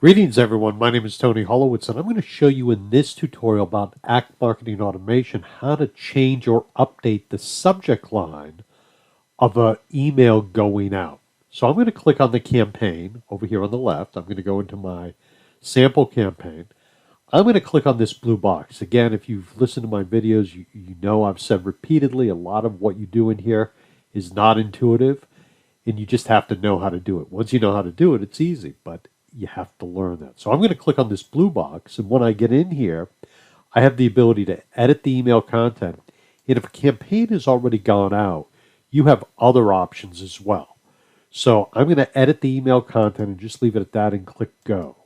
Greetings everyone, my name is Tony Holowitz and I'm going to show you in this tutorial about Act Marketing Automation how to change or update the subject line of an email going out. So I'm going to click on the campaign over here on the left. I'm going to go into my sample campaign. I'm going to click on this blue box. Again, if you've listened to my videos, you know I've said repeatedly a lot of what you do in here is not intuitive and you just have to know how to do it. Once you know how to do it, it's easy, but you have to learn that. So I'm going to click on this blue box, and when I get in here, I have the ability to edit the email content. And if a campaign has already gone out, you have other options as well. So I'm going to edit the email content and just leave it at that and click Go.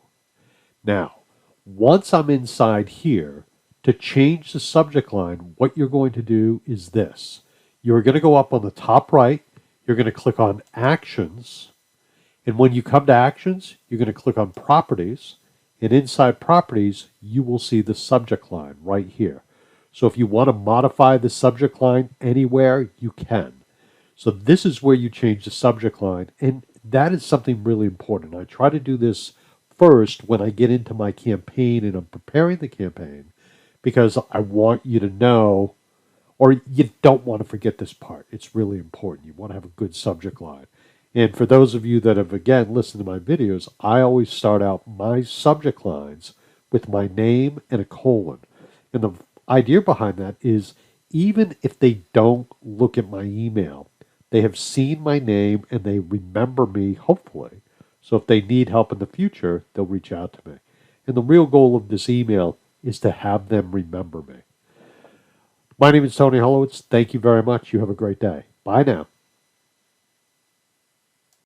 Now, once I'm inside here, to change the subject line, what you're going to do is this. You're going to go up on the top right, you're going to click on Actions, and when you come to Actions, you're going to click on Properties, and inside Properties, you will see the subject line right here. So if you want to modify the subject line anywhere, you can. So this is where you change the subject line, and that is something really important. I try to do this first when I get into my campaign and I'm preparing the campaign, because I want you to know, or you don't want to forget this part. It's really important. You want to have a good subject line. And for those of you that have, again, listened to my videos, I always start out my subject lines with my name and a colon. And the idea behind that is even if they don't look at my email, they have seen my name and they remember me, hopefully. So if they need help in the future, they'll reach out to me. And the real goal of this email is to have them remember me. My name is Tony Holowitz. Thank you very much. You have a great day. Bye now.